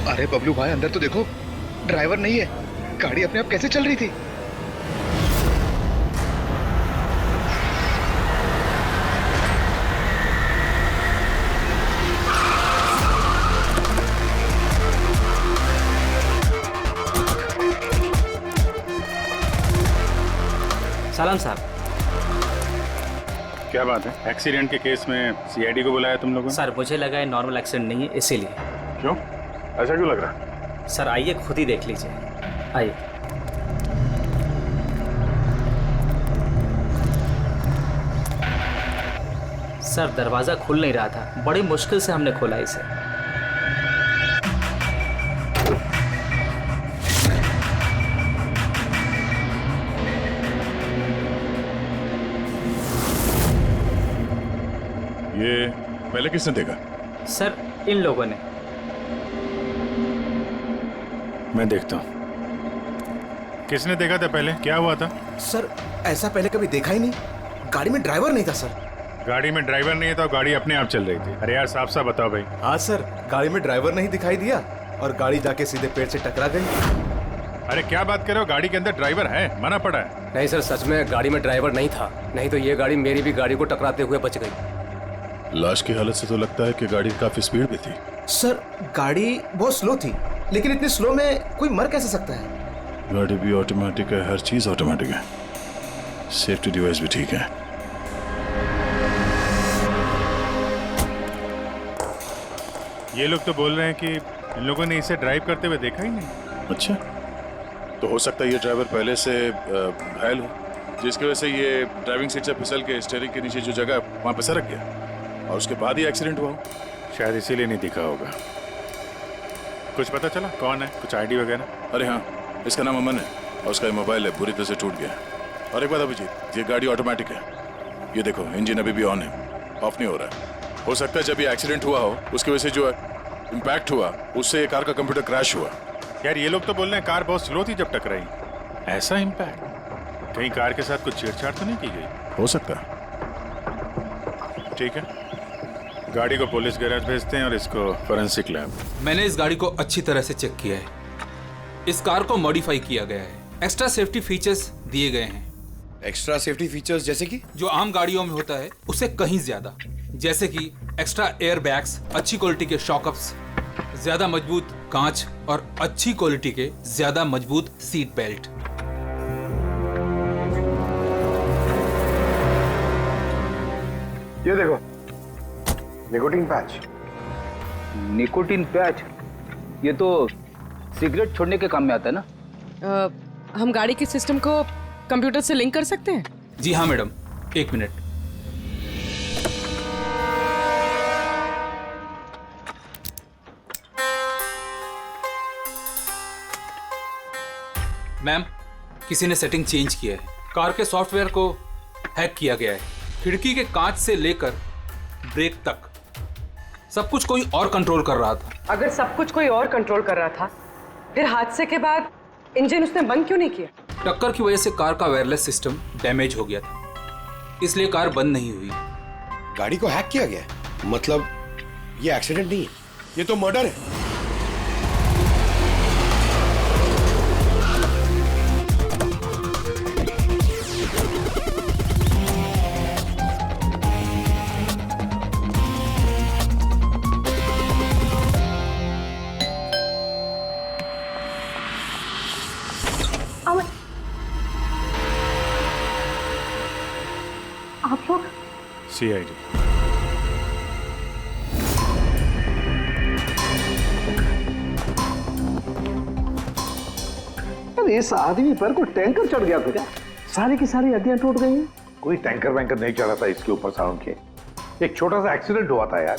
अरे बबलू भाई, अंदर तो देखो, ड्राइवर नहीं है। गाड़ी अपने आप कैसे चल रही थी? सलाम साहब। क्या बात है? एक्सीडेंट के केस में सीआईडी को बुलाया तुम लोगों ने? सर मुझे लगा है नॉर्मल एक्सीडेंट नहीं है, इसीलिए। क्यों? ऐसा क्यों लग रहा है? सर आइए खुद ही देख लीजिए, आइए। सर दरवाजा खुल नहीं रहा था, बड़ी मुश्किल से हमने खोला इसे। ये पहले किसने देखा? सर इन लोगों ने। मैं देखता हूँ। किसने देखा था पहले? क्या हुआ था? सर ऐसा पहले कभी देखा ही नहीं। गाड़ी में ड्राइवर नहीं था सर। गाड़ी में ड्राइवर नहीं है तो गाड़ी अपने आप चल रही थी। अरे यार साफ साफ बताओ भाई। हाँ सर, गाड़ी में ड्राइवर नहीं दिखाई दिया और गाड़ी जाके सीधे पेड़ से टकरा गई। अरे क्या बात कर रहे हो? गाड़ी के अंदर ड्राइवर है, मना पड़ा है। नहीं सर, सच में गाड़ी में ड्राइवर नहीं था, नहीं तो ये गाड़ी मेरी भी गाड़ी को टकराते हुए बच गई। लाश की हालत से तो लगता है कि गाड़ी काफी स्पीड में थी। सर गाड़ी बहुत स्लो थी, लेकिन इतनी स्लो में कोई मर कैसे सकता है? गाड़ी भी ऑटोमेटिक है, हर चीज ऑटोमेटिक है, सेफ्टी डिवाइस भी ठीक है। ये लोग तो बोल रहे हैं कि इन लोगों ने इसे ड्राइव करते हुए देखा ही नहीं। अच्छा, तो हो सकता है ये ड्राइवर पहले से घायल हो, जिसकी वजह से ये ड्राइविंग सीट से फिसल के स्टीयरिंग के नीचे जो जगह वहां पे सरक गया और उसके बाद ही एक्सीडेंट हुआ हो। शायद इसीलिए नहीं दिखा होगा। कुछ पता चला कौन है? कुछ आईडी वगैरह? अरे हाँ, इसका नाम अमन है और उसका मोबाइल है बुरी तरह से टूट गया। और एक बात अभिजीत, ये गाड़ी ऑटोमेटिक है, ये देखो इंजन अभी भी ऑन है, ऑफ नहीं हो रहा है। हो सकता है जब ये एक्सीडेंट हुआ हो उसकी वजह से जो इम्पैक्ट हुआ उससे ये कार का कंप्यूटर क्रैश हुआ। यार ये लोग तो बोल रहे हैं कार बहुत स्लो थी जब टकराई। ऐसा इम्पैक्ट? कहीं कार के साथ कुछ छेड़छाड़ तो नहीं की गई? हो सकता है। ठीक है, गाड़ी को पुलिस गैराज भेजते हैं और इसको फोरेंसिक लैब। मैंने इस गाड़ी को अच्छी तरह से चेक किया है। इस कार को मॉडिफाई किया गया है, एक्स्ट्रा सेफ्टी फीचर्स दिए गए हैं। एक्स्ट्रा सेफ्टी फीचर्स जैसे कि? जो आम गाड़ियों में होता है उससे कहीं ज्यादा, जैसे कि एक्स्ट्रा एयर बैग्स, अच्छी क्वालिटी के शॉकअप्स, ज्यादा मजबूत कांच और अच्छी क्वालिटी के ज्यादा मजबूत सीट बेल्ट। ये देखो, निकोटीन पैच। Nicotine patch? ये तो सिगरेट छोड़ने के काम में आता है ना? हम गाड़ी के सिस्टम को कंप्यूटर से लिंक कर सकते हैं? जी हाँ मैडम, एक मिनट। मैम, किसी ने सेटिंग चेंज किया है। कार के सॉफ्टवेयर को हैक किया गया है। खिड़की के कांच से लेकर ब्रेक तक सब कुछ कोई और कंट्रोल कर रहा था। अगर सब कुछ कोई और कंट्रोल कर रहा था, फिर हादसे के बाद इंजन उसने बंद क्यों नहीं किया? टक्कर की वजह से कार का वायरलेस सिस्टम डैमेज हो गया था, इसलिए कार बंद नहीं हुई। गाड़ी को हैक किया गया? मतलब ये एक्सीडेंट नहीं है, ये तो मर्डर है। आप लोग? सीआईडी। अरे इस आदमी पर कोई टैंकर चढ़ गया था क्या? सारी की सारी हड्डियां टूट गई हैं। कोई टैंकर वैंकर नहीं चढ़ा था इसके ऊपर साउंड के। एक छोटा सा एक्सीडेंट हुआ था यार,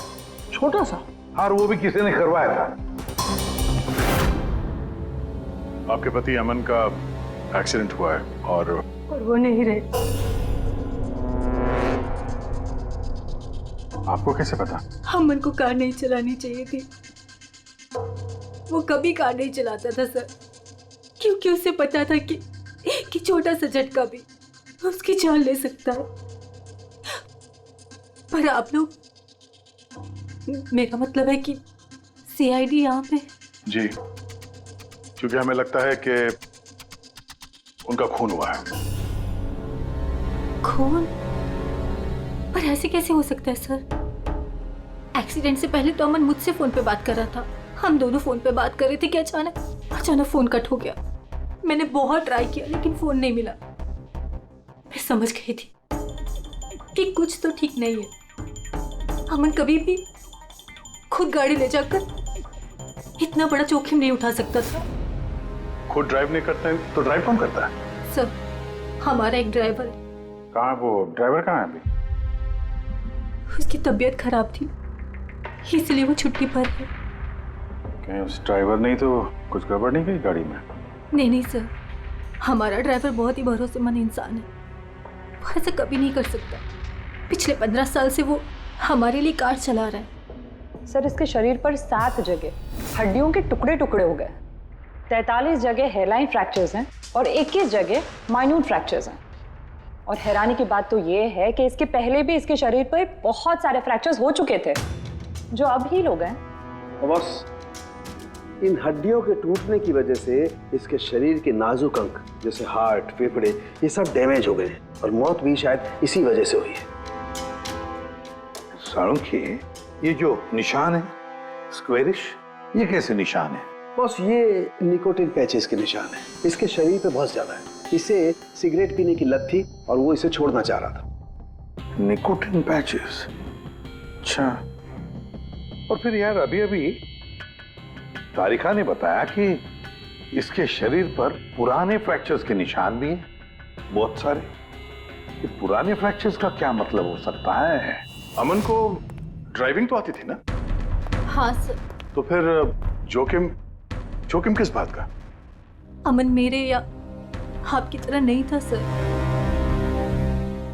छोटा सा, और वो भी किसी ने करवाया था। आपके पति अमन का एक्सीडेंट हुआ है और वो नहीं रहे। आपको कैसे पता? अमन को कार नहीं चलानी चाहिए थी। वो कभी कार नहीं चलाता था सर, क्योंकि उसे पता था कि छोटा सा झटका भी उसकी जान ले सकता है। पर आप लोग, मेरा मतलब है कि सीआईडी यहाँ पे जी, क्योंकि हमें लगता है कि उनका खून हुआ है। खून? पर ऐसे कैसे हो सकता है सर? एक्सीडेंट से पहले तो अमन मुझसे फोन पे बात कर रहा था, हम दोनों फोन पे बात कर रहे थे कि अचानक फोन कट हो गया। मैंने बहुत ट्राई किया लेकिन फोन नहीं मिला। मैं समझ गई थी कि कुछ तो ठीक नहीं है। अमन कभी भी खुद गाड़ी ले जाकर इतना बड़ा जोखिम नहीं उठा सकता था। खुद ड्राइव नहीं करते हैं तो ड्राइव कौन करता है? सर, हमारा एक ड्राइवर है। कहाँ वो ड्राइवर कहाँ है अभी? उसकी तबीयत खराब थी इसलिए वो छुट्टी पर है। कहीं उस ड्राइवर नहीं तो कुछ गड़बड़ नहीं गई गाड़ी में? नहीं सर, हमारा ड्राइवर बहुत ही भरोसेमंद इंसान है, वो ऐसा कभी नहीं कर सकता। पिछले 15 साल से वो हमारे लिए कार चला रहा है। सर, इसके शरीर पर 7 जगह हड्डियों के टुकड़े टुकड़े हो गए, 43 जगह हेयरलाइन फ्रैक्चर्स हैं और 21 जगह माइन्यूट फ्रैक्चर्स हैं। और हैरानी की बात तो ये है कि इसके पहले भी इसके शरीर पर बहुत सारे फ्रैक्चर्स हो चुके थे जो अब हील हो गए। बस इन हड्डियों के टूटने की वजह से इसके शरीर के नाजुक अंग जैसे हार्ट, फेफड़े, ये सब डैमेज हो गए और मौत भी शायद इसी वजह से हुई है। साळुंखे, ये जो निशान है स्क्वेरिश, ये कैसे निशान है? बस ये निकोटिन पैचेस के निशान है। इसके शरीर पे बहुत ज्यादा है। इसे सिगरेट पीने की लत थी और वो इसे छोड़ना चाह रहा था। Nicotine patches? अच्छा। और फिर यार अभी तारिका ने बताया कि इसके शरीर पर पुराने फ्रैक्चर्स के निशान भी हैं, बहुत सारे। ये पुराने फ्रैक्चर्स का क्या मतलब हो सकता है? अमन को ड्राइविंग तो आती थी ना? हाँ सर। तो फिर जोखिम किस बात का? अमन मेरे या आपकी तरह नहीं था सर।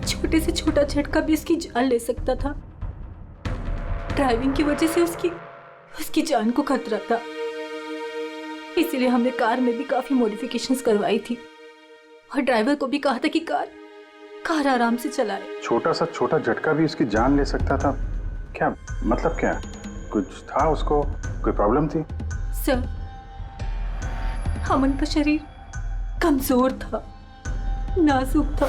छोटे से छोटा झटका भी उसकी जान ले सकता था। ड्राइविंग की वजह से उसकी जान को खतरा था, इसीलिए हमने कार में भी काफी मॉडिफिकेशंस करवाई थी और ड्राइवर को भी कहा था कि कार आराम से चलाए। छोटा झटका भी उसकी जान ले सकता था? क्या मतलब? क्या कुछ था उसको? कोई प्रॉब्लम थी? सर, अमन का शरीर कमजोर था, नाजुक था।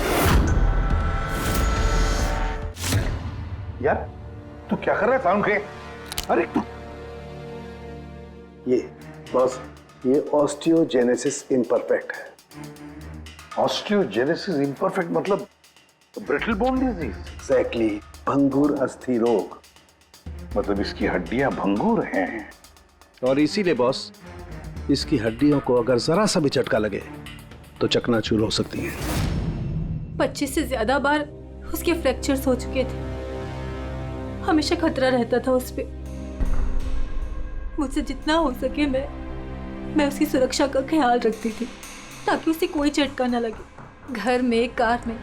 यार तू क्या कर रहा है साउंड के? अरे तू ये ऑस्टियोजेनेसिस इम्परफेक्ट है। ऑस्टियोजेनेसिस इम्परफेक्ट मतलब ब्रिटल बोन डिजीज? एग्जैक्टली, भंगुर अस्थि रोग। मतलब इसकी हड्डियां भंगुर हैं। और इसीलिए बॉस, इसकी हड्डियों को अगर जरा सा भी झटका लगे तो चकनाचूर हो सकती हैं। 25 से ज्यादा बार उसके फ्रैक्चर्स हो चुके थे। हमेशा खतरा रहता था उस पे। मुझसे जितना हो सके मैं उसकी सुरक्षा का ख्याल रखती थी ताकि उसे कोई झटका न लगे। घर में, कार में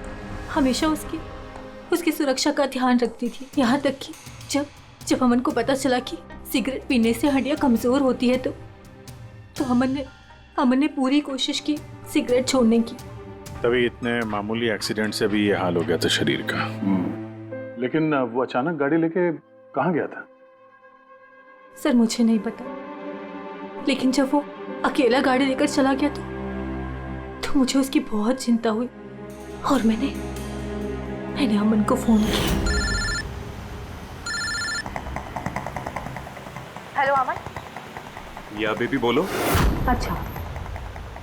हमेशा उसकी सुरक्षा का ध्यान रखती थी। यहाँ तक कि जब अमन को पता चला कि सिगरेट पीने से हड्डियां कमजोर होती है तो अमन ने पूरी कोशिश की सिगरेट छोड़ने की। तभी इतने मामूली एक्सीडेंट से भी ये हाल हो गया था शरीर का। लेकिन वो अचानक गाड़ी लेके कहाँ गया था? सर, मुझे नहीं पता, लेकिन जब वो अकेला गाड़ी लेकर चला गया तो मुझे उसकी बहुत चिंता हुई और मैंने अमन को फोन किया। हेलो अमन। या बेबी बोलो। अच्छा,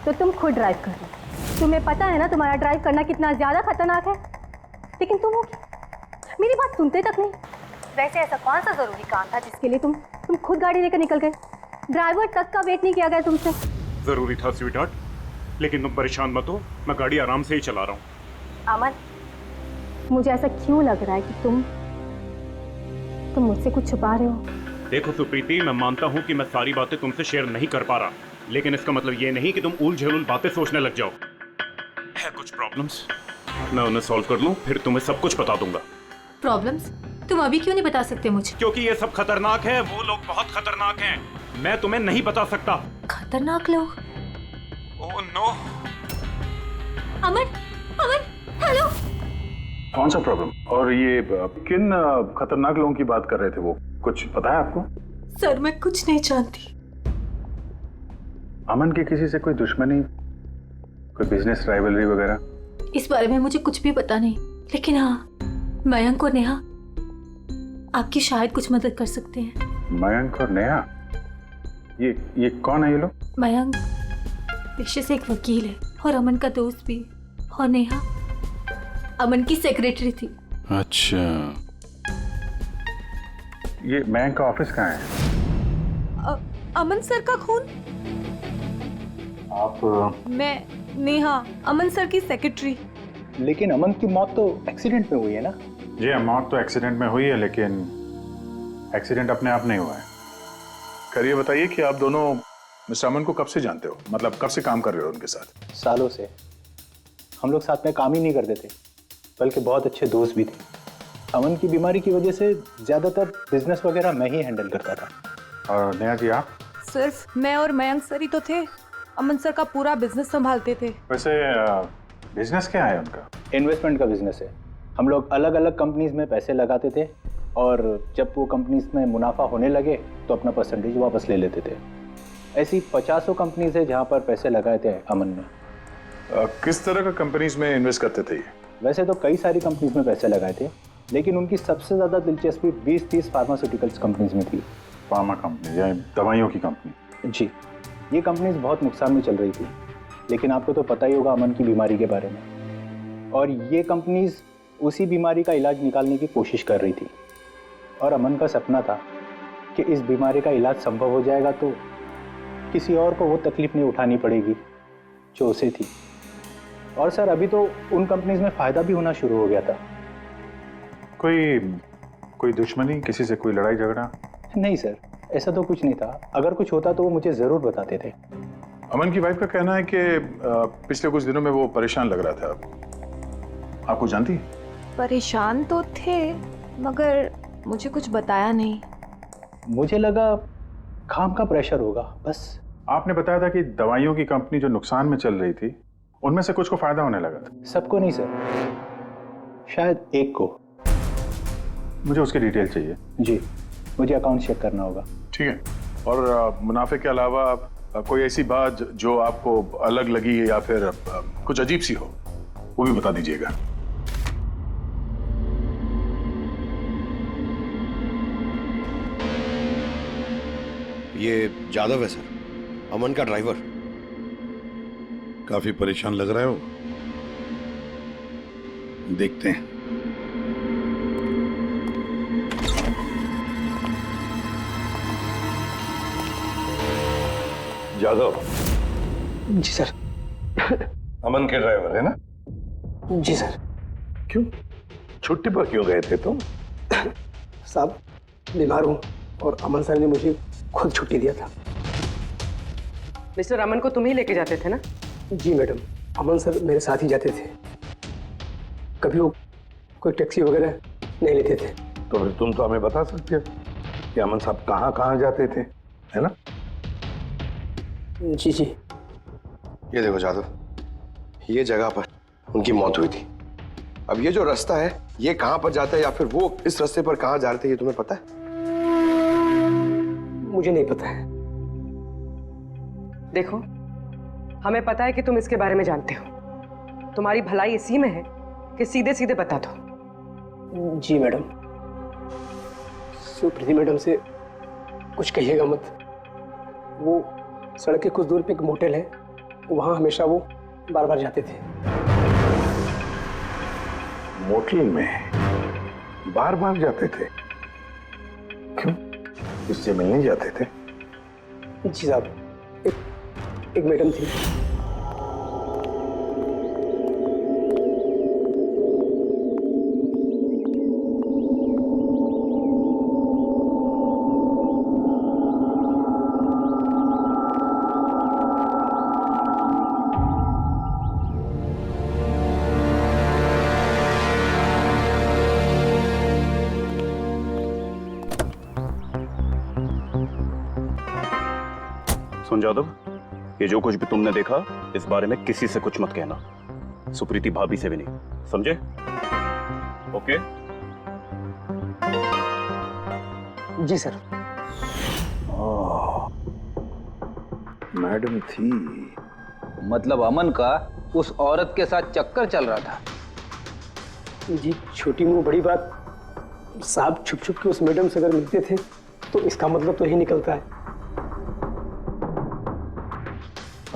तो तुम खुद ड्राइव कर रहे हो। तुम्हें पता है ना तुम्हारा ड्राइव करना कितना ज्यादा खतरनाक है, लेकिन तुम मेरी बात सुनते तक नहीं। वैसे ऐसा कौन सा जरूरी काम था जिसके लिए तुम खुद गाड़ी लेकर निकल गए? ड्राइवर तक का वेट नहीं किया गया तुमसे। जरूरी था स्वीटहार्ट, लेकिन तुम परेशान मत हो, मैं गाड़ी आराम से ही चला रहा हूँ। अमन, मुझे ऐसा क्यों लग रहा है कि तुम मुझसे कुछ छुपा रहे हो? देखो सुप्रीति, मैं मानता हूँ कि मैं सारी बातें तुमसे शेयर नहीं कर पा रहा, लेकिन इसका मतलब ये नहीं कि तुम उल-झुल बातें सोचने लग जाओ। है कुछ प्रॉब्लम्स, मैं उन्हें सॉल्व कर लूँ, फिर तुम्हें सब कुछ बता दूंगा। प्रॉब्लम्स? तुम अभी क्यों नहीं बता सकते मुझे? क्योंकि ये सब खतरनाक है, वो लोग बहुत खतरनाक हैं, मैं तुम्हें नहीं बता सकता। खतरनाक लोग? Oh no. अमन, हेलो। कौन सा प्रॉब्लम? और ये किन खतरनाक लोगों की बात कर रहे थे वो? कुछ पता है आपको? सर, मैं कुछ नहीं जानती। अमन की किसी से कोई दुश्मनी, कोई बिजनेस राइवलरी वगैरह? इस बारे में मुझे कुछ भी पता नहीं, लेकिन हाँ, मयंक और नेहा आपकी शायद कुछ मदद कर सकते हैं। मयंक और नेहा? ये कौन है ये लोग? मयंक पेशे से एक वकील है और अमन का दोस्त भी, और नेहा अमन की सेक्रेटरी थी। अच्छा, ये मयंक का ऑफिस कहाँ है? अमन सर का खून? आप? मैं नेहा, अमन सर की सेक्रेटरी। लेकिन अमन की मौत तो एक्सीडेंट में हुई है ना? जी हाँ, मौत तो एक्सीडेंट में हुई है, लेकिन एक्सीडेंट अपने आप नहीं हुआ है। खैर ये बताइए कि आप दोनों मिस्टर अमन को कब से जानते हो? मतलब कब से काम कर रहे हो उनके साथ? सालों से। हम लोग साथ में काम ही नहीं करते थे, बल्कि बहुत अच्छे दोस्त भी थे। अमन की बीमारी की वजह से ज़्यादातर बिजनेस वगैरह मैं ही हैंडल करता था। और नेहा जी आप? सिर्फ मैं और मयंक सर ही तो थे, अमन सर का पूरा बिजनेस संभालते थे। वैसे बिजनेस क्या है उनका? इन्वेस्टमेंट का बिजनेस है। हम लोग अलग अलग कंपनीज में पैसे लगाते थे और जब वो कंपनीज में मुनाफा होने लगे तो अपना परसेंटेज वापस ले लेते थे। ऐसी 50 कंपनीज है जहाँ पर पैसे लगाए थे अमन ने। किस तरह का कंपनीज में इन्वेस्ट करते थे? वैसे तो कई सारी कंपनीज में पैसे लगाए थे, लेकिन उनकी सबसे ज़्यादा दिलचस्पी 20-30 फार्मास्यूटिकल्स कंपनीज में थी। फार्मा कंपनी या दवाइयों की कंपनी? जी, ये कंपनीज बहुत नुकसान में चल रही थी, लेकिन आपको तो पता ही होगा अमन की बीमारी के बारे में। और ये कंपनीज उसी बीमारी का इलाज निकालने की कोशिश कर रही थी, और अमन का सपना था कि इस बीमारी का इलाज संभव हो जाएगा तो किसी और को वो तकलीफ नहीं उठानी पड़ेगी जो उसे थी। और सर अभी तो उन कंपनीज में फ़ायदा भी होना शुरू हो गया था। कोई दुश्मनी, किसी से कोई लड़ाई झगड़ा? नहीं सर, ऐसा तो कुछ नहीं था। अगर कुछ होता तो वो मुझे ज़रूर बताते थे। अमन की वाइफ का कहना है कि पिछले कुछ दिनों में वो परेशान लग रहा था। आपको जानती? परेशान तो थे, मगर मुझे कुछ बताया नहीं। मुझे लगा काम का प्रेशर होगा बस। आपने बताया था कि दवाइयों की कंपनी जो नुकसान में चल रही थी, उनमें से कुछ को फायदा होने लगा था। सबको नहीं सर, शायद एक को। मुझे उसकी डिटेल चाहिए। जी, मुझे अकाउंट चेक करना होगा। ठीक है। और मुनाफे के अलावा कोई ऐसी बात जो आपको अलग लगी या फिर कुछ अजीब सी हो, वो भी बता दीजिएगा। ये जादव है सर, अमन का ड्राइवर। काफी परेशान लग रहा है वो। देखते हैं। जादव? जी सर। अमन के ड्राइवर है ना? जी सर। क्यों, छुट्टी पर क्यों गए थे तुम? साहब बीमार हूँ और अमन सर ने मुझे खुद छुट्टी दिया था। मिस्टर अमन को तुम ही लेके जाते थे ना? जी मैडम, अमन सर मेरे साथ ही जाते थे। कभी वो कोई टैक्सी वगैरह नहीं लेते थे। तो फिर तुम तो हमें बता सकते हो कि अमन साहब कहाँ कहाँ जाते थे, है ना? जी जी। ये देखो जादव, ये जगह पर उनकी मौत हुई थी। अब ये जो रास्ता है, ये कहाँ पर जाता है या फिर वो इस रास्ते पर कहाँ जा रहे थे, ये तुम्हें पता है? मुझे नहीं पता है। देखो, हमें पता है कि तुम इसके बारे में जानते हो। तुम्हारी भलाई इसी में है कि सीधे सीधे बता दो। जी मैडम। सुप्रीति मैडम से कुछ कहिएगा मत। वो सड़क के कुछ दूर पे एक मोटेल है, वहाँ हमेशा वो बार बार जाते थे। मोटेल में बार बार जाते थे? क्यों, इससे मिलने जाते थे? जी साहब, एक मैडम थी। सुन जादव, ये जो कुछ भी तुमने देखा, इस बारे में किसी से कुछ मत कहना। सुप्रीति भाभी से भी नहीं, समझे? ओके? जी सर। मैडम थी। मतलब अमन का उस औरत के साथ चक्कर चल रहा था। जी छोटी मुंह बड़ी बात, साहब छुप छुप के उस मैडम से अगर मिलते थे तो इसका मतलब तो यही निकलता है।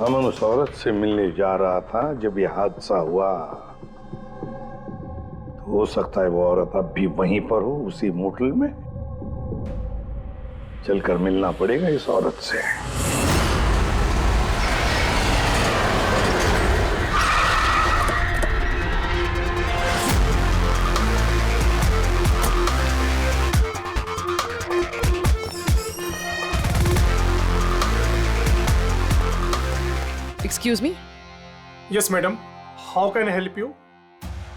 अमन उस औरत से मिलने जा रहा था जब यह हादसा हुआ। तो हो सकता है वो औरत अब भी वहीं पर हो, उसी मोटल में। चलकर मिलना पड़ेगा इस औरत से। Excuse me. Yes madam, how can I help you?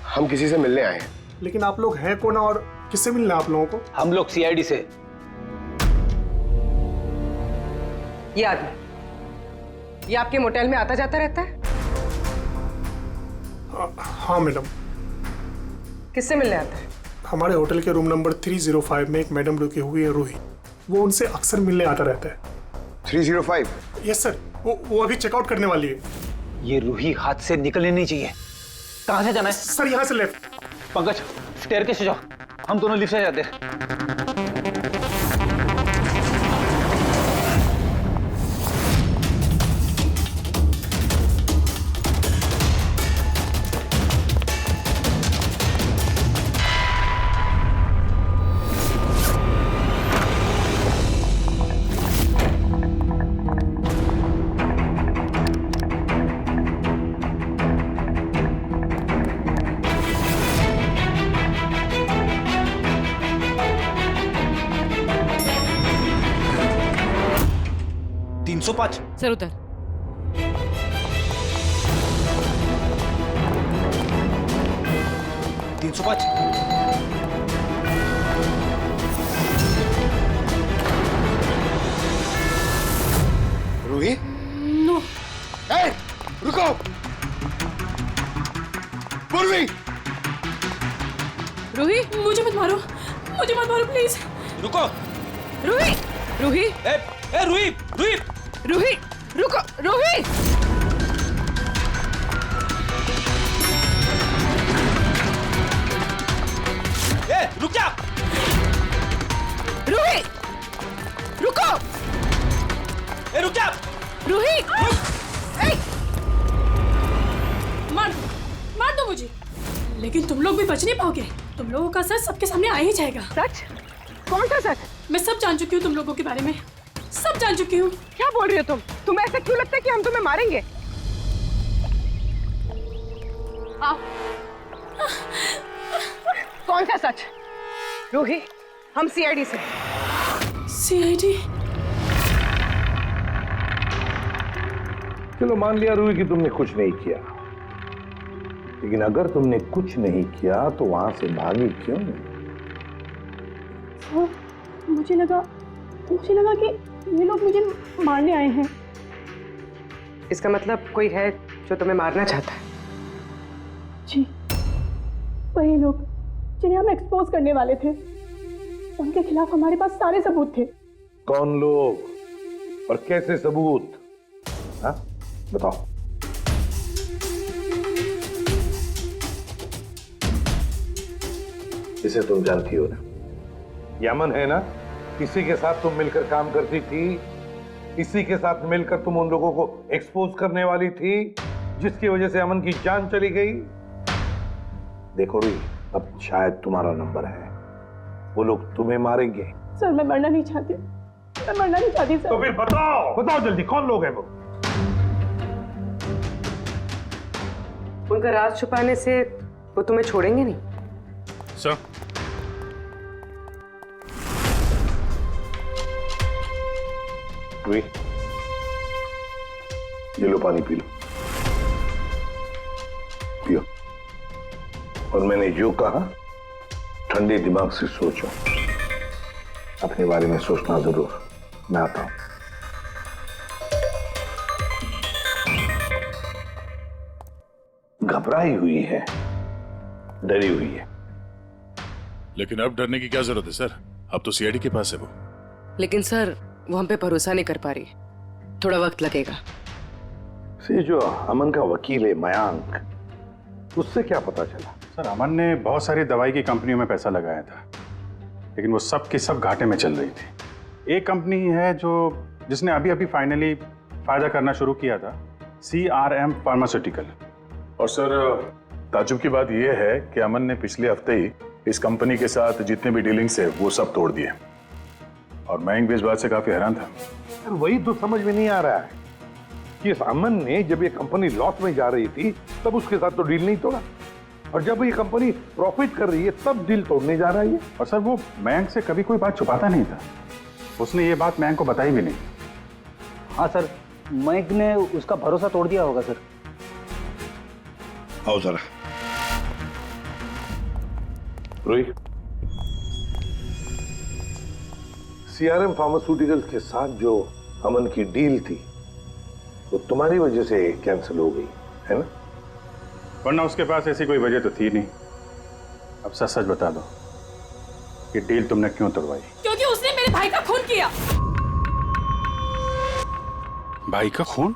हम किसी से मिलने आए हैं। लेकिन आप लोग हैं कौन और किससे मिलना है आप लोगों को? हम लोग सीआईडी से। ये आदमी, ये आपके मोटेल में आता जाता रहता है? हाँ मैडम। किससे मिलने आता है? हमारे होटल के रूम नंबर 305 में एक मैडम रुकी हुई है, रूही। वो उनसे अक्सर मिलने आता रहता है। 305? यस सर, वो अभी चेकआउट करने वाली है। ये रूही हाथ से निकलने नहीं चाहिए। कहाँ से जाना है? सर यहाँ से लेफ्ट। पंकज, स्टेयरकेस से जाओ, हम दोनों लिफ्ट से जाते हैं। सर उधर। रूही? नो। ए, रुको। पूर्वी! रूही, मुझे मत मारो, मुझे मत मारो प्लीज। रुको। रूही, रूही, रूही, रूही, रूही, रुको, रूही। रुक जा। रूही, रुको। रुक जा। रूही, मार दो मुझे, लेकिन तुम लोग भी बच नहीं पाओगे। तुम लोगों का सच सबके सामने आ ही जाएगा। सच? कौन सा सच? मैं सब जान चुकी हूँ तुम लोगों के बारे में, सब जान चुकी हूँ। क्या बोल रही हो तुम? तुम्हें ऐसा क्यों लगता है कि हम तुम्हें मारेंगे? आओ। कौन सा सच? रूही, हम सीआईडी से। सीआईडी? चलो मान लिया रूही कि तुमने कुछ नहीं किया, लेकिन अगर तुमने कुछ नहीं किया तो वहां से भागी क्यों? मुझे लगा कि ये लोग मुझे मारने आए हैं। इसका मतलब कोई है जो तुम्हें मारना चाहता है? जी, वही लोग जिन्हें हम एक्सपोज करने वाले थे। उनके खिलाफ हमारे पास सारे सबूत थे। कौन लोग और कैसे सबूत? हाँ, बताओ। इसे तुम जानती हो ना, यमन है ना, इसी के साथ तुम मिलकर काम करती थी, इसी के साथ मिलकर तुम उन लोगों को एक्सपोज करने वाली थी जिसकी वजह से अमन की जान चली गई। देखो रूही, अब शायद तुम्हारा नंबर है, वो लोग तुम्हें मारेंगे। सर मैं मरना नहीं चाहती, मैं मरना नहीं चाहती सर। तो फिर बताओ, बताओ जल्दी, कौन लोग हैं वो? उनका राज छुपाने से वो तुम्हें छोड़ेंगे नहीं। सर, रूही, ये लो पानी पी लो, पियो। और मैंने जो कहा ठंडे दिमाग से सोचो, अपने बारे में सोचना जरूर। मैं आता हूं। घबराई हुई है, डरी हुई है। लेकिन अब डरने की क्या जरूरत है सर? अब तो सीआईडी के पास है वो। लेकिन सर वो हम पे भरोसा नहीं कर पा रही। थोड़ा वक्त लगेगा। से जो अमन का वकील है मयांक, उससे क्या पता चला? सर अमन ने बहुत सारी दवाई की कंपनियों में पैसा लगाया था, लेकिन वो सब की सब घाटे में चल रही थी। एक कंपनी है जिसने अभी अभी फाइनली फायदा करना शुरू किया था, CRM फार्मास्यूटिकल। और सर ताजुब की बात यह है कि अमन ने पिछले हफ्ते ही इस कंपनी के साथ जितने भी डीलिंग्स है वो सब तोड़ दिए, और मयंक भी इस बात से काफी हैरान था। सर वही तो समझ में नहीं आ रहा है कि इस अमन ने जब ये कंपनी लॉस में जा रही थी तब उसके साथ तो डील नहीं तोड़ा, और जब ये कंपनी प्रॉफिट कर रही है तब डील तोड़ने जा रहा है। और सर वो मयंक से कभी कोई बात छुपाता नहीं था, उसने ये बात मयंक को बताई भी नहीं। हाँ सर, मयंक ने उसका भरोसा तोड़ दिया होगा सर। आओ जरा। रोहित, CRM फार्मास्यूटिकल्स के साथ जो अमन की डील थी वो तुम्हारी वजह से कैंसिल हो गई है ना? वरना उसके पास ऐसी कोई वजह तो थी नहीं। अब सच सच बता दो कि डील तुमने क्यों तोड़वाई? क्योंकि उसने मेरे भाई का खून किया। भाई का खून?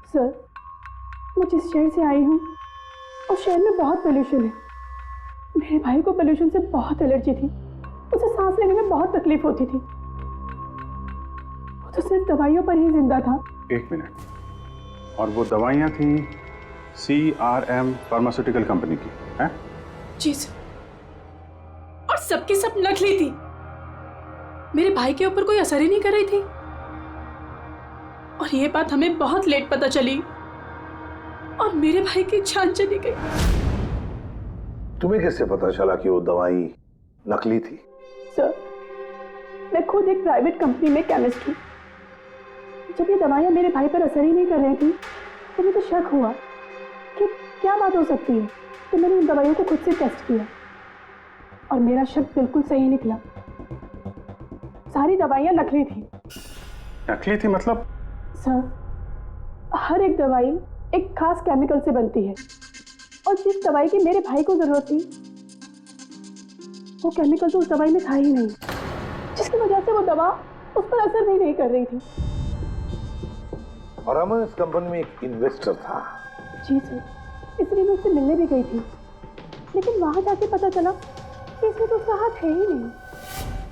सर, मैं जिस शहर से आई हूँ उस शहर में बहुत पोल्यूशन है। मेरे भाई को पोल्यूशन से बहुत एलर्जी थी, उसे सांस लेने में बहुत तकलीफ होती थी। वो तो सिर्फ दवाइयों पर ही जिंदा था। एक मिनट, और वो दवाइयाँ थी CRM फार्मास्यूटिकल कंपनी की, हैं? जी सर, और सबकी सब नकली थी। मेरे भाई के ऊपर कोई असर ही नहीं कर रही थी, और ये बात हमें बहुत लेट पता चली और मेरे भाई की जान चली गई। तुम्हें कैसे पता चला कि वो दवाई नकली थी? सर, मैं खुद एक प्राइवेट कंपनी में केमिस्ट हूँ। जब ये दवाइयाँ मेरे भाई पर असर ही नहीं कर रही थी तो मुझे शक हुआ कि क्या बात हो सकती है, तो मैंने उन दवाइयों को खुद से टेस्ट किया और मेरा शक बिल्कुल सही निकला। सारी दवाइयाँ नकली थी। नकली थी मतलब? सर, हर एक दवाई एक खास केमिकल से बनती है, और जिस दवाई की मेरे भाई को जरूरत थी वो केमिकल तो उस दवाई में था ही नहीं, जिसकी वजह से वो दवा उस पर असर भी नहीं कर रही थी। और अमन इस कंपनी में एक इन्वेस्टर था। जी सर, इसलिए मैं उससे मिलने भी गई थी, लेकिन वहां जाके पता चला कि इसमें तो उसका हाथ है ही नहीं,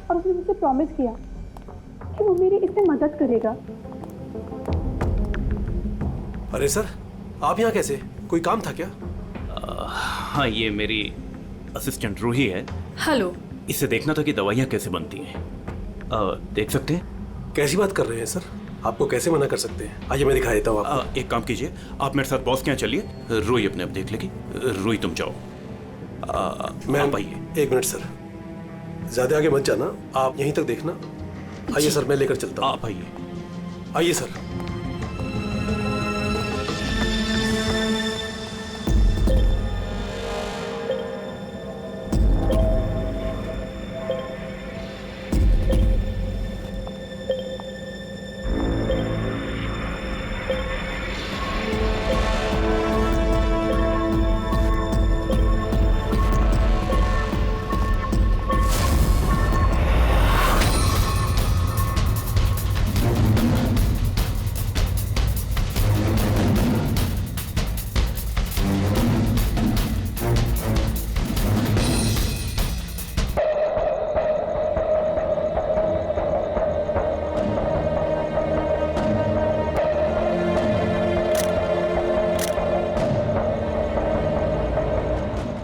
और उसने मुझसे प्रॉमिस किया कि वो मेरी इसमें मदद करेगा। अरे सर, आप यहाँ कैसे? कोई काम था क्या? हाँ, ये मेरी असिस्टेंट रूही है। हेलो। इसे देखना था कि दवाइयाँ कैसे बनती हैं। देख सकते हैं? कैसी बात कर रहे हैं सर? आपको कैसे मना कर सकते हैं? आइए मैं दिखा देता हूँ आपको। एक काम कीजिए, आप मेरे साथ बॉस के यहाँ चलिए, रूही अपने आप देख लेगी। रूही तुम जाओ। मैम आइए। एक मिनट सर, ज्यादा आगे मत जाना, आप यहीं तक देखना। आइए सर, मैं लेकर चलता हूँ। आप आइए। आइए सर।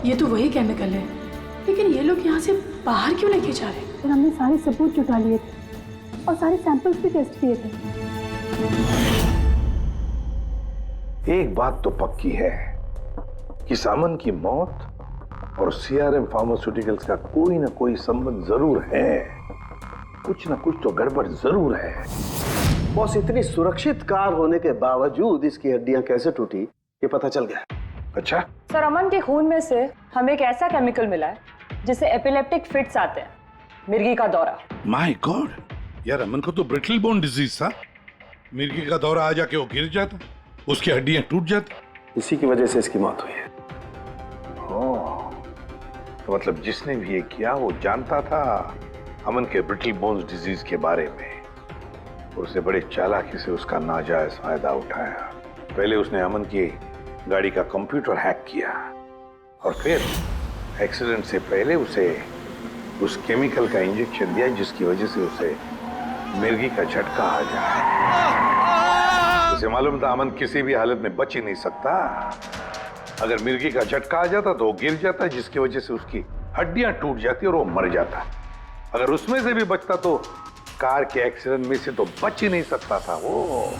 ये तो वही केमिकल है, लेकिन ये लोग यहाँ से बाहर क्यों लेके जा रहे हैं? फिर हमने सारे सबूत जुटा लिए थे और सारे सैंपल्स भी टेस्ट किए थे। एक बात तो पक्की है कि सामन की मौत और CRM फार्मास्यूटिकल्स का कोई ना कोई संबंध जरूर है। कुछ ना कुछ तो गड़बड़ जरूर है। बॉस, इतनी सुरक्षित कार होने के बावजूद इसकी हड्डियां कैसे टूटी ये पता चल गया। अच्छा सर, अमन के खून में से हमें एक ऐसा केमिकल मिला है जिससे एपिलेप्टिक फिट्स आते हैं, मिर्गी का दौरा। माय गॉड, यार अमन को तो ब्रिटल बोन डिजीज था। मिर्गी का दौरा आ जाके वो गिर जाता, उसकी हड्डियां टूट जाती। इसी की वजह से इसकी मौत हुई है। तो मतलब जिसने भी ये किया वो जानता था अमन के ब्रिटल बोन्स डिजीज के बारे में। उसने बड़ी चालाकी से उसका नाजायज फायदा उठाया। पहले उसने अमन की गाड़ी का कंप्यूटर हैक किया और फिर एक्सीडेंट से पहले उसे उस केमिकल का इंजेक्शन दिया जिसकी वजह से उसे मिर्गी का झटका आ जाए। उसे मालूम था अमन किसी भी हालत में बच ही नहीं सकता। अगर मिर्गी का झटका आ जाता तो वो गिर जाता, जिसकी वजह से उसकी हड्डियां टूट जाती और वो मर जाता। अगर उसमें से भी बचता तो कार के एक्सीडेंट में से तो बच ही नहीं सकता था वो।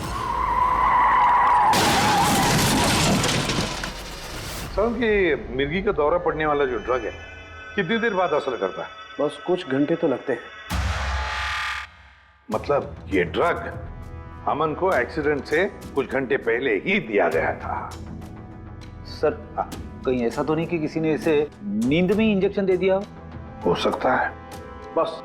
समझ कि मिर्गी का दौरा पड़ने वाला जो ड्रग है कितनी देर बाद असर करता है? बस कुछ घंटे तो लगते हैं। मतलब ये ड्रग अमन को एक्सीडेंट से कुछ घंटे पहले ही दिया गया था। सर कहीं ऐसा तो नहीं कि किसी ने इसे नींद में ही इंजेक्शन दे दिया हो सकता है। बस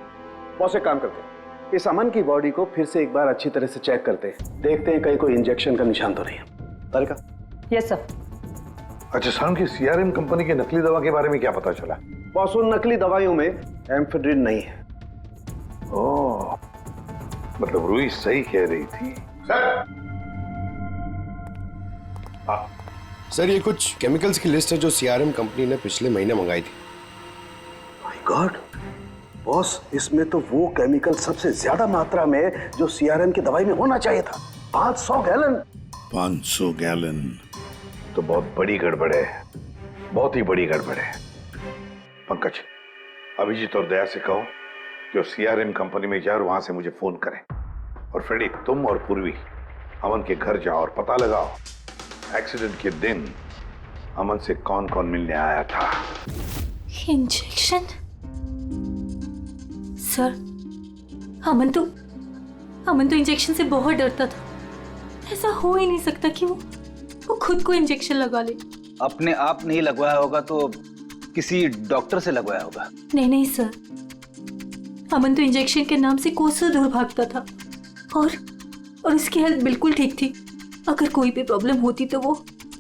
एक काम करते हैं, इस अमन की बॉडी को फिर से एक बार अच्छी तरह से चेक करते हैं, देखते हैं कहीं कोई इंजेक्शन का निशान तो नहीं है। तारिका? Yes sir. अच्छा साहब की सीआरएम कंपनी की नकली दवा के बारे में क्या पता चला? बॉस उन नकली दवाइयों में एम्फेड्रिन नहीं है। ओह, मतलब रूही सही कह रही थी। सर ये कुछ केमिकल्स की लिस्ट है जो सीआरएम कंपनी ने पिछले महीने मंगाई थी। माय गॉड बॉस, इसमें तो वो केमिकल सबसे ज्यादा मात्रा में जो सीआरएम की दवाई में होना चाहिए था, 500 गैलन। 500 गैलन तो बहुत बड़ी गड़बड़ है, बहुत ही बड़ी गड़बड़ है। पंकज, अभिजीत और दया से कहो कि वो सीआरएम कंपनी में जाए और वहां से मुझे फोन करें। और फ्रेडी, तुम और पूर्वी अमन के घर जाओ और पता लगाओ एक्सीडेंट के दिन अमन से कौन कौन मिलने आया था। इंजेक्शन? सर अमन तो इंजेक्शन से बहुत डरता था। ऐसा हो ही नहीं सकता कि वो खुद को इंजेक्शन लगा ले। अपने आप नहीं लगवाया होगा तो किसी डॉक्टर से लगवाया होगा। नहीं सर, अमन तो इंजेक्शन के नाम से कोसों दूर भागता था और उसकी हेल्थ बिल्कुल ठीक थी। अगर कोई भी प्रॉब्लम होती तो वो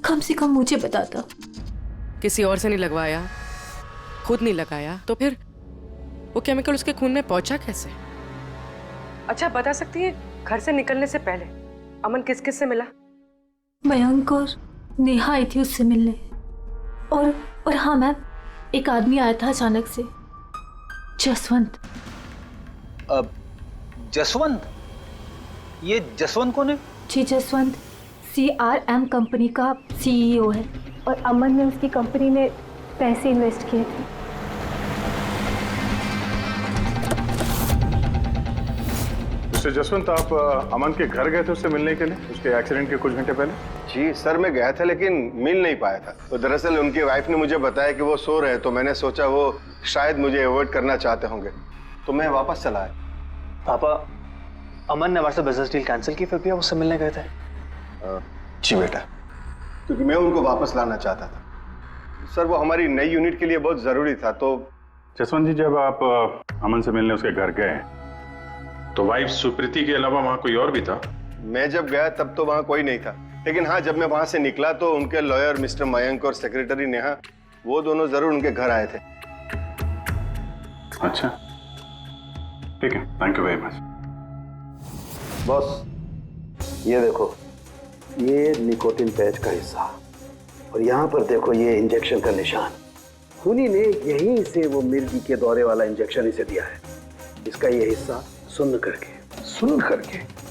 कम से कम मुझे बताता। किसी और से नहीं लगवाया, खुद नहीं लगाया, तो फिर वो केमिकल उसके खून में पहुंचा कैसे? अच्छा बता सकती है, घर से निकलने से पहले अमन किस किस से मिला? मयंक और नेहा आई थी उससे मिलने। और हाँ मैम, एक आदमी आया था अचानक से, जसवंत। जसवंत? ये जसवंत कौन है? जी जसवंत सीआरएम कंपनी का सीईओ है और अमन ने उसकी कंपनी में पैसे इन्वेस्ट किए थे। मिस्टर जसवंत, आप अमन के घर गए थे उससे मिलने के लिए उसके एक्सीडेंट के कुछ घंटे पहले? जी सर, मैं गया था लेकिन मिल नहीं पाया था। तो दरअसल उनकी वाइफ ने मुझे बताया कि वो सो रहे, तो मैंने सोचा वो शायद मुझे अवॉइड करना चाहते होंगे, तो मैं वापस चला आया। पापा, अमन ने हमारे बिजनेस डील कैंसिल की, फिर भी आप उससे मिलने गए थे? जी बेटा, क्योंकि मैं उनको वापस लाना चाहता था। सर वो हमारी नई यूनिट के लिए बहुत जरूरी था। तो जसवंत जी, जब आप अमन से मिलने उसके घर गए तो वाइफ सुप्रीति के अलावा वहां कोई और भी था? मैं जब गया तब तो वहां कोई नहीं था, लेकिन हाँ जब मैं वहां से निकला तो उनके लॉयर मिस्टर मयंक और सेक्रेटरी नेहा, वो दोनों जरूर उनके घर आए थे। अच्छा ठीक है, thank you very much. Boss ये देखो, ये निकोटिन पैच का हिस्सा और यहाँ पर देखो ये इंजेक्शन का निशान। खूनी ने यहीं से वो मिर्गी के दौरे वाला इंजेक्शन इसे दिया है। इसका ये हिस्सा सुन्न करके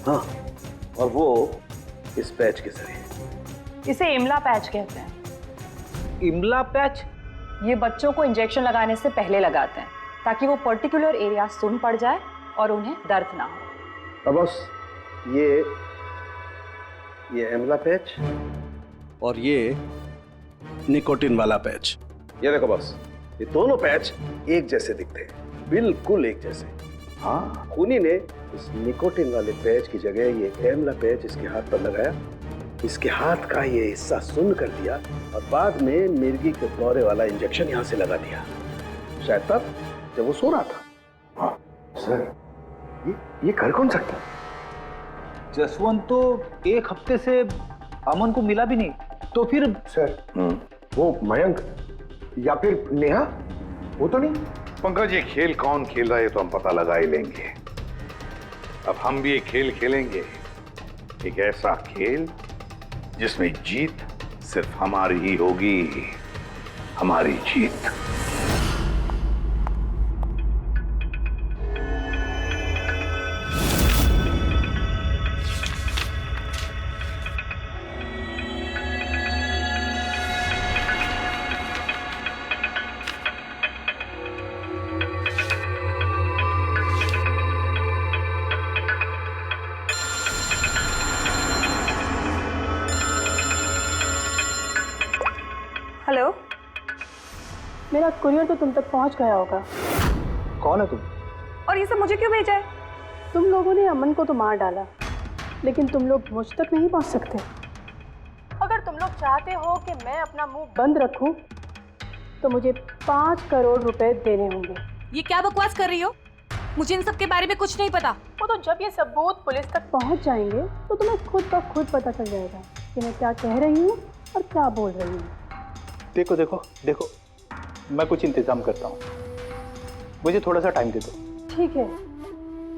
हाँ, और वो इस पैच के जरिए। इसे इमला पैच कहते हैं। इमला पैच? ये बच्चों को इंजेक्शन लगाने से पहले लगाते हैं ताकि वो पर्टिकुलर एरिया सुन पड़ जाए और उन्हें दर्द ना हो। अब बस ये इमला पैच और ये निकोटिन वाला पैच, ये देखो बस, ये दोनों पैच एक जैसे दिखते हैं, बिल्कुल एक जैसे। हाँ, खूनी ने इस निकोटिन वाले पैच की जगह ये एमला पैच इसके हाथ पर लगाया, इसके हाथ का ये हिस्सा सुन्न कर दिया और बाद में मिर्गी के दौरे वाला इंजेक्शन यहाँ से लगा दिया, शायद तब जब वो सो रहा था। हाँ सर, ये कर कौन सकता? जसवंत तो एक हफ्ते से अमन को मिला भी नहीं, तो फिर? सर वो मयंक या फिर नेहा, वो तो नहीं। पंकज, ये खेल कौन खेल रहा है तो हम पता लगा ही लेंगे। अब हम भी एक खेल खेलेंगे, एक ऐसा खेल जिसमें जीत सिर्फ हमारी ही होगी, हमारी जीत। हेलो, मेरा कुरियर तो तुम तक पहुंच गया होगा। कौन है तुम? और ये सब मुझे क्यों भेजा है? तुम लोगों ने अमन को तो मार डाला, लेकिन तुम लोग मुझ तक नहीं पहुंच सकते। अगर तुम लोग चाहते हो कि मैं अपना मुंह बंद रखूं, तो मुझे 5 करोड़ रुपए देने होंगे। ये क्या बकवास कर रही हो? मुझे इन सब के बारे में कुछ नहीं पता। वो तो जब ये सबूत पुलिस तक पहुंच जाएंगे तो तुम्हें खुद ब खुद पता चल जाएगा कि मैं क्या कह रही हूँ और क्या बोल रही हूँ। देखो देखो देखो, मैं कुछ इंतजाम करता हूँ, मुझे थोड़ा सा टाइम दे दो। ठीक है,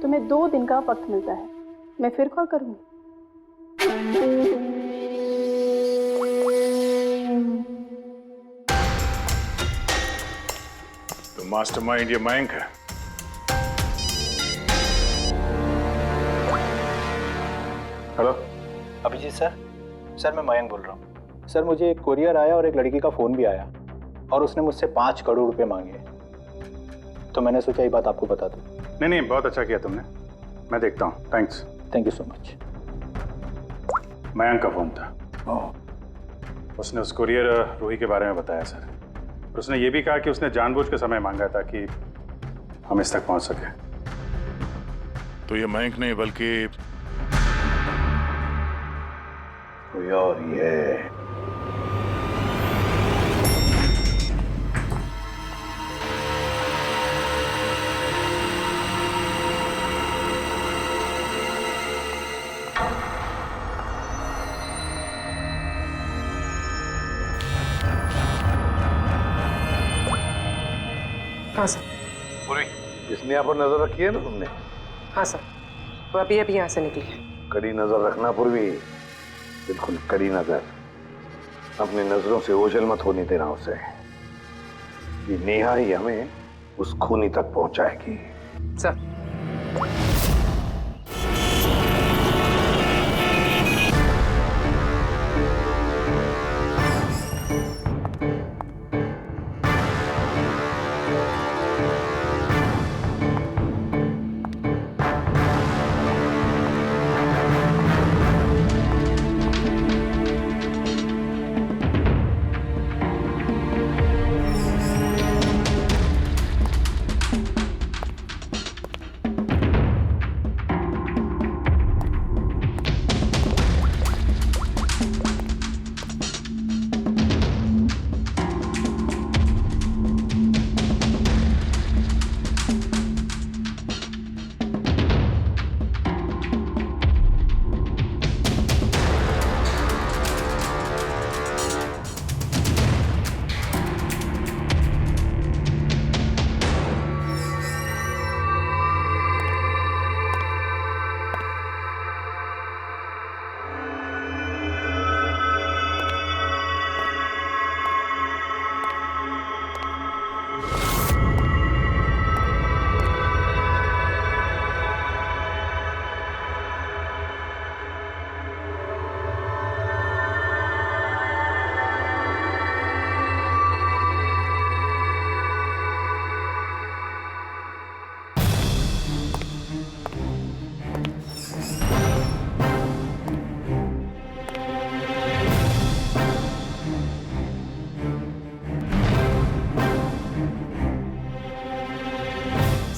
तुम्हें 2 दिन का वक्त मिलता है, मैं फिर कॉल करूँगी। तो मास्टरमाइंड ये मयंक है। Hello Abhijit sir. सर मैं मयंक बोल रहा हूँ। सर मुझे एक कोरियर आया और एक लड़की का फ़ोन भी आया और उसने मुझसे 5 करोड़ रुपए मांगे, तो मैंने सोचा ये बात आपको बता दूँ। नहीं नहीं, बहुत अच्छा किया तुमने, मैं देखता हूँ। Thanks. Thank you so much. Mayank का फोन था। उसने उस कुरियर रूही के बारे में बताया सर। और उसने ये भी कहा कि उसने जानबूझ के समय मांगा ताकि हम इस तक पहुंच सके। तो ये मयंक नहीं बल्कि कोई और ही है। हाँ सर। पूरी इसने यहाँ पर नजर रखी है ना तुमने? हाँ सर, वो अभी अभी यहाँ से निकली है। कड़ी नजर रखना पूर्वी, बिल्कुल कड़ी नजर। अपनी नजरों से ओझल मत होने देना उसे। ये नेहा ही हमें उस खूनी तक पहुंचाएगी। सर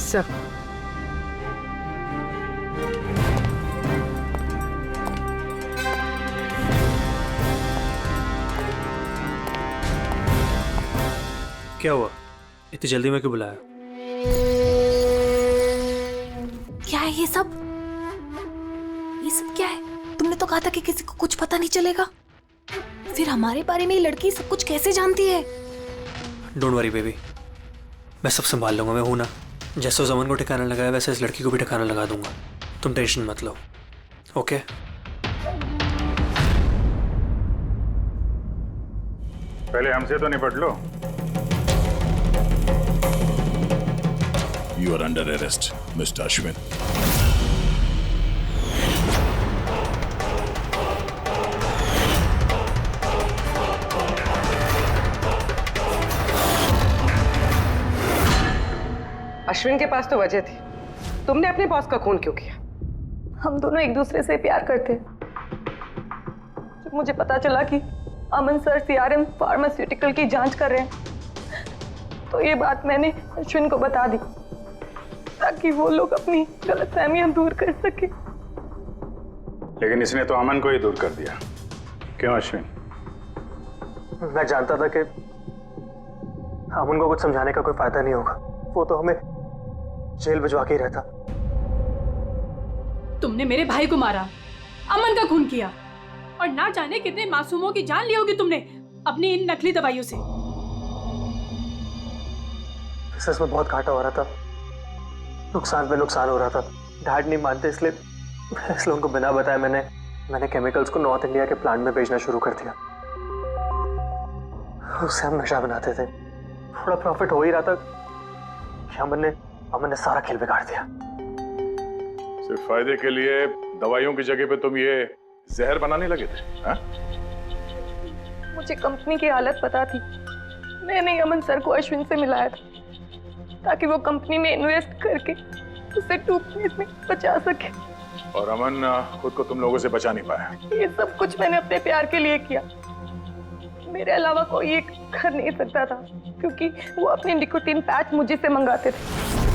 सर क्या हुआ? इतनी जल्दी में क्यों बुलाया? क्या है ये सब? ये सब क्या है? तुमने तो कहा था कि किसी को कुछ पता नहीं चलेगा। फिर हमारे बारे में ये लड़की सब कुछ कैसे जानती है? डोंट वरी बेबी, मैं सब संभाल लूंगा। मैं हूं ना। जैसे उस अमन को ठिकाना लगाया वैसे इस लड़की को भी ठिकाना लगा दूंगा। तुम टेंशन मत लो, ओके? पहले हमसे तो निपट लो। You are under arrest, Mr. Ashwin. Ashwin के पास तो वजह थी, तुमने अपने बॉस का खून क्यों किया? हम दोनों एक दूसरे से प्यार करते हैं। जब मुझे पता चला कि अमन सर सीआरएम फार्मास्यूटिकल की जांच कर रहे हैं, तो ये बात मैंने अश्विन को बता दी ताकि वो लोग अपनी गलतफहमियां दूर कर सके। लेकिन इसने तो अमन को ही दूर कर दिया। क्यों अश्विन? मैं जानता था कि अमन को कुछ समझाने का कोई फायदा नहीं होगा। वो तो हमें जेल भिजवा के ही रहता। तुमने मेरे भाई को मारा, अमन का खून किया और ना जाने कितने मासूमों की जान ली होगी तुमने अपनी इन नकली दवाइयों से। बिजनेस में बहुत घाटा हो रहा था, नुकसान पे नुकसान हो रहा था। डैड नहीं मानते, इसलिए उनको बिना बताए मैंने केमिकल्स को नॉर्थ इंडिया के प्लांट में भेजना शुरू कर दिया। उससे हम नशा बनाते थे, थोड़ा प्रॉफिट हो ही रहा था कि अमन ने सारा खेल बिगाड़ दिया। सिर्फ फायदे के लिए दवाइयों की जगह पे तुम ये जहर बनाने लगे थे, हाँ? मुझे कंपनी की हालत पता थी। मैंने अमन सर को अश्विन से मिलाया था ताकि वो कंपनी में इन्वेस्ट करके उसे डूबने में बचा सके। और अमन खुद को तुम लोगों से बचा नहीं पाया। ये सब कुछ मैंने अपने प्यार के लिए किया। मेरे अलावा कोई ये कर नहीं सकता था क्योंकि वो अपने निकोटीन पैच मुझे से मंगाते थे।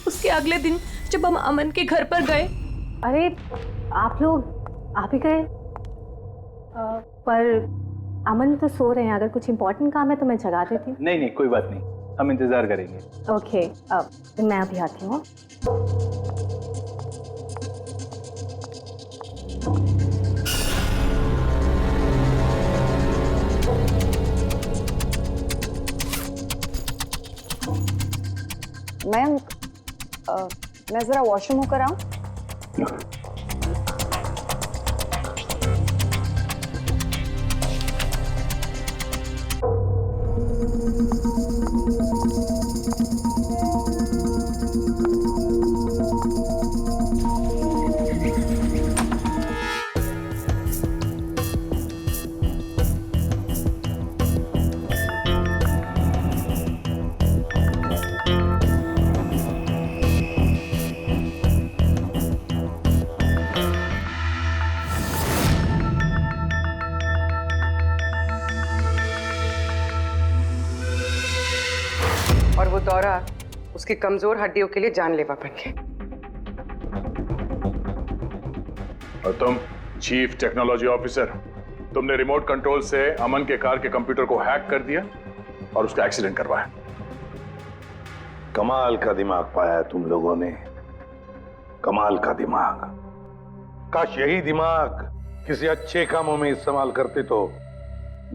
उसके अगले दिन जब हम अमन के घर पर गए। अरे आप ही गए? पर अमन तो सो रहे हैं। अगर कुछ इम्पोर्टेंट काम है तो मैं जगा देती हूँ। नहीं, कोई बात नहीं, हम इंतजार करेंगे। ओके, मैं अभी आती हूँ। मैं जरा वॉशरूम होकर आऊं? और वो दौरा उसकी कमजोर हड्डियों के लिए जानलेवा बन गया। और तुम चीफ टेक्नोलॉजी ऑफिसर, तुमने रिमोट कंट्रोल से अमन के कार के कंप्यूटर को हैक कर दिया और उसका एक्सीडेंट करवाया। कमाल का दिमाग पाया है तुम लोगों ने, कमाल का दिमाग। काश यही दिमाग किसी अच्छे कामों में इस्तेमाल करते तो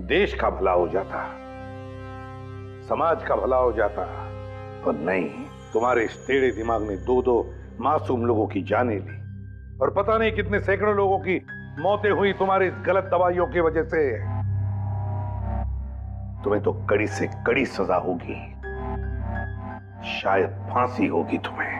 देश का भला हो जाता, समाज का भला हो जाता। पर नहीं, तुम्हारे इस टेढ़े दिमाग ने दो मासूम लोगों की जानें ली और पता नहीं कितने सैकड़ों लोगों की मौतें हुई तुम्हारी इस गलत दवाइयों की वजह से। तुम्हें तो कड़ी से कड़ी सजा होगी, शायद फांसी होगी तुम्हें।